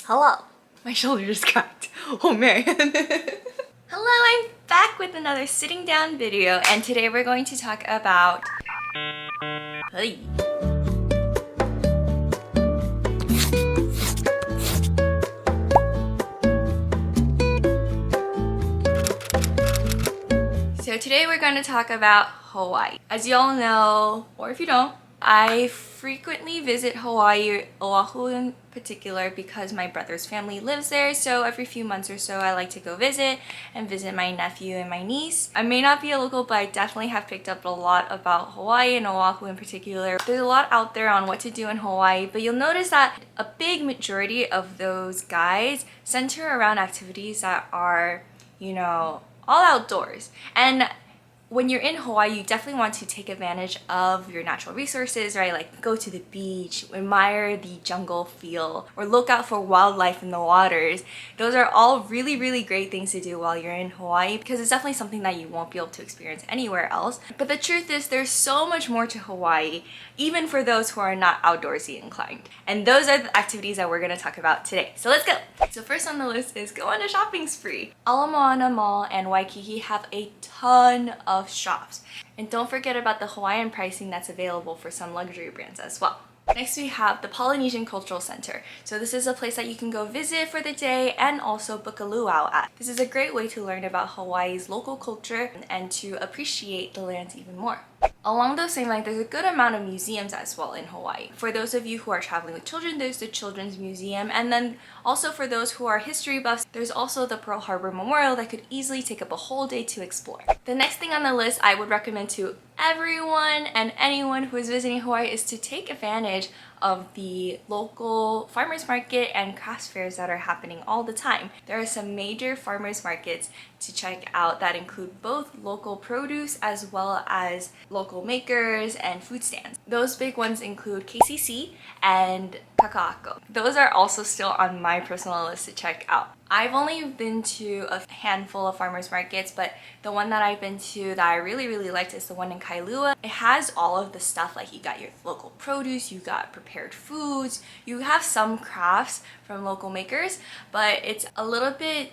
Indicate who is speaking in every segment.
Speaker 1: Hello. My shoulder just cracked. Oh man. Hello, I'm back with another sitting down video, and today we're going to talk about Hey. So today we're going to talk about Hawaii. As you all know, or if you don't, I frequently visit Hawaii, Oahu in particular, because my brother's family lives there. So every few months or so I like to go visit my nephew and my niece. I may not be a local, but I definitely have picked up a lot about Hawaii and Oahu in particular. There's a lot out there on what to do in Hawaii, but you'll notice that a big majority of those guides center around activities that are, you know, all outdoors. And when you're in Hawaii, you definitely want to take advantage of your natural resources, right? Like go to the beach, admire the jungle feel, or look out for wildlife in the waters. Those are all really great things to do while you're in Hawaii, because it's definitely something that you won't be able to experience anywhere else. But the truth is, there's so much more to Hawaii, even for those who are not outdoorsy inclined. And those are the activities that we're going to talk about today. So let's go! So first on the list is go on a shopping spree. Ala Moana Mall and Waikiki have a ton of shops. And don't forget about the Hawaiian pricing that's available for some luxury brands as well. Next we have the Polynesian Cultural Center. So this is a place that you can go visit for the day and also book a luau at. This is a great way to learn about Hawaii's local culture and to appreciate the lands even more. Along those same lines, there's a good amount of museums as well in Hawaii. For those of you who are traveling with children, there's the Children's Museum, and then also for those who are history buffs, there's also the Pearl Harbor Memorial that could easily take up a whole day to explore. The next thing on the list I would recommend to everyone and anyone who is visiting Hawaii is to take advantage of the local farmers market and crafts fairs that are happening all the time. There are some major farmers markets to check out that include both local produce as well as local makers and food stands. Those big ones include KCC and Kakaako. Those are also still on my personal list to check out. I've only been to a handful of farmers markets, but the one that I've been to that I really liked is the one in Kailua. It has all of the stuff, like you got your local produce, you got prepared foods, you have some crafts from local makers, but it's a little bit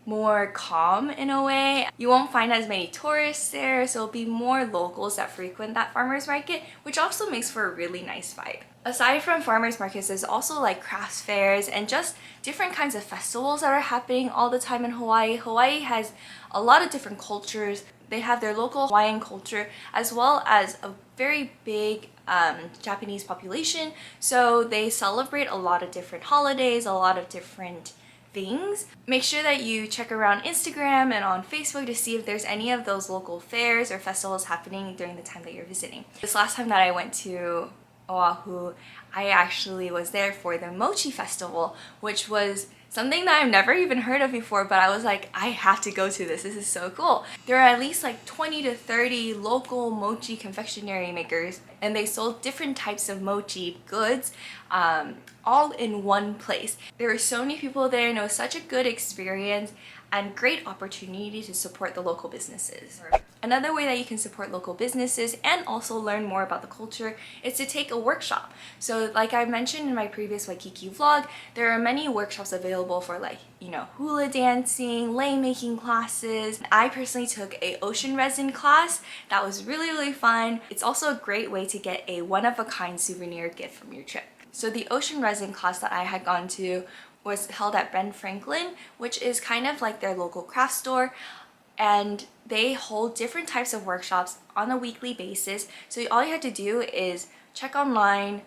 Speaker 1: more calm in a way. You won't find as many tourists there, so it'll be more locals that frequent that farmers market, which also makes for a really nice vibe. Aside from farmers markets, there's also like crafts fairs and just different kinds of festivals that are happening all the time in Hawaii. Hawaii has a lot of different cultures. They have their local Hawaiian culture as well as a very big Japanese population, so they celebrate a lot of different holidays, a lot of different things. Make sure that you check around Instagram and on Facebook to see if there's any of those local fairs or festivals happening during the time that you're visiting. This last time that I went to Oahu, I actually was there for the Mochi Festival, which was something that I've never even heard of before, but I was like, I have to go to this. This is so cool. There are at least like 20 to 30 local mochi confectionery makers, and they sold different types of mochi goods all in one place. There were so many people there, and it was such a good experience and great opportunity to support the local businesses. Another way that you can support local businesses and also learn more about the culture is to take a workshop. So like I mentioned in my previous Waikiki vlog, there are many workshops available for, like, you know, hula dancing, lei making classes. I personally took a ocean resin class that was really fun. It's also a great way to get a one-of-a-kind souvenir gift from your trip. So the ocean resin class that I had gone to was held at Ben Franklin, which is kind of like their local craft store, and they hold different types of workshops on a weekly basis. So all you have to do is check online,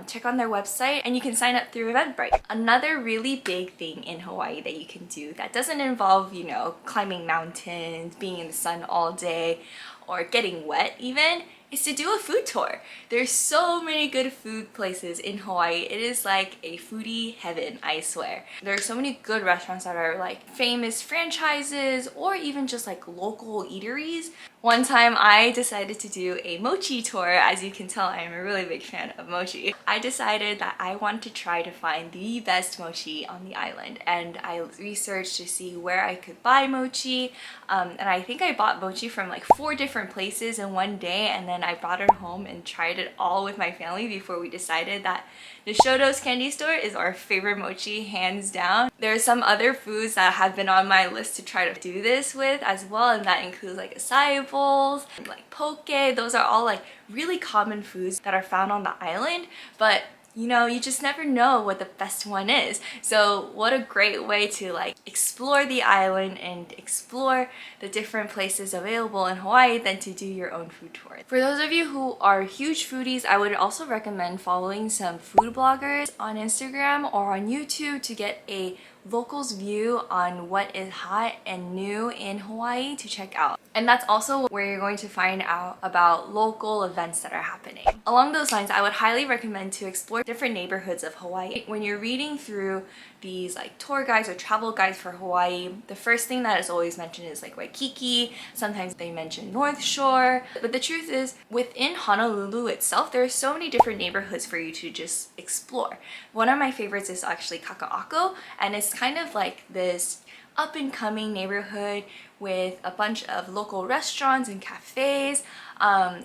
Speaker 1: check on their website, and you can sign up through Eventbrite. Another really big thing in Hawaii that you can do that doesn't involve, you know, climbing mountains, being in the sun all day, or getting wet even, is to do a food tour. There's so many good food places in Hawaii. It is like a foodie heaven, I swear. There are so many good restaurants that are like famous franchises or even just like local eateries. One time I decided to do a mochi tour. As you can tell, I am a really big fan of mochi. I decided that I wanted to try to find the best mochi on the island, and I researched to see where I could buy mochi, and I think I bought mochi from like 4 different places in one day, and then I brought it home and tried it all with my family before we decided that The Shoto's candy store is our favorite mochi, hands down. There are some other foods that have been on my list to try to do this with as well, and that includes like acai bowls, like poke. Those are all like really common foods that are found on the island, but you know, you just never know what the best one is. So what a great way to like explore the island and explore the different places available in Hawaii than to do your own food tour. For those of you who are huge foodies, I would also recommend following some food bloggers on Instagram or on YouTube to get a locals view on what is hot and new in Hawaii to check out. And that's also where you're going to find out about local events that are happening. Along those lines, I would highly recommend to explore different neighborhoods of Hawaii. When you're reading through these like tour guides or travel guides for Hawaii, the first thing that is always mentioned is like Waikiki. Sometimes they mention North Shore. But the truth is, within Honolulu itself, there are so many different neighborhoods for you to just explore. One of my favorites is actually Kakaako, and it's kind of like this up-and-coming neighborhood with a bunch of local restaurants and cafes.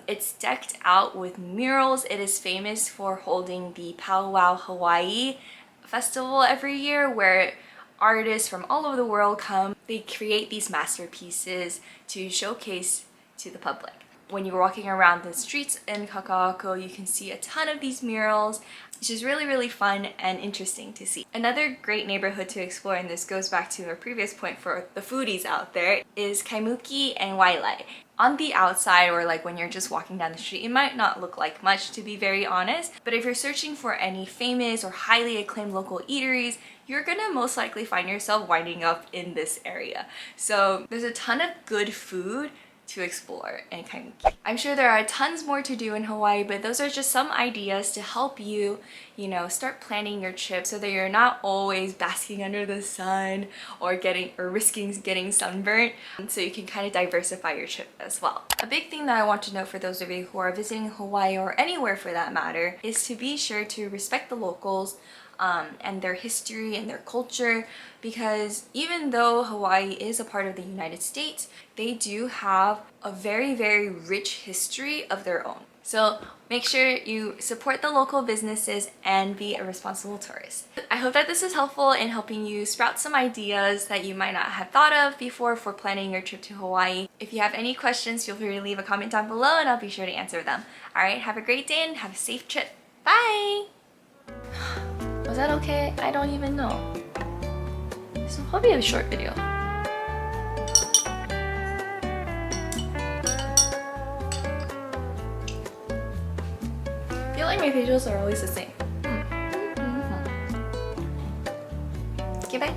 Speaker 1: It's decked out with murals. It is famous for holding the Powwow Hawaii festival every year, where artists from all over the world come. They create these masterpieces to showcase to the public. When you're walking around the streets in Kakaako, you can see a ton of these murals, which is really fun and interesting to see. Another great neighborhood to explore, and this goes back to our previous point for the foodies out there, is Kaimuki and Wailai. On the outside, or like when you're just walking down the street, it might not look like much, to be very honest, but if you're searching for any famous or highly acclaimed local eateries, you're gonna most likely find yourself winding up in this area. So there's a ton of good food to explore in Kaimuki. I'm sure there are tons more to do in Hawaii, but those are just some ideas to help you, you know, start planning your trip so that you're not always basking under the sun or risking getting sunburnt, so you can kind of diversify your trip as well. A big thing that I want to note for those of you who are visiting Hawaii, or anywhere for that matter, is to be sure to respect the locals and their history and their culture, because even though Hawaii is a part of the United States, they do have a very rich history of their own. So make sure you support the local businesses and be a responsible tourist. I hope that this is helpful in helping you sprout some ideas that you might not have thought of before for planning your trip to Hawaii. If you have any questions, feel free to leave a comment down below and I'll be sure to answer them. Alright, have a great day and have a safe trip. Bye! Was that okay? I don't even know. This will probably be a short video. I feel like my visuals are always the same. Okay, bye.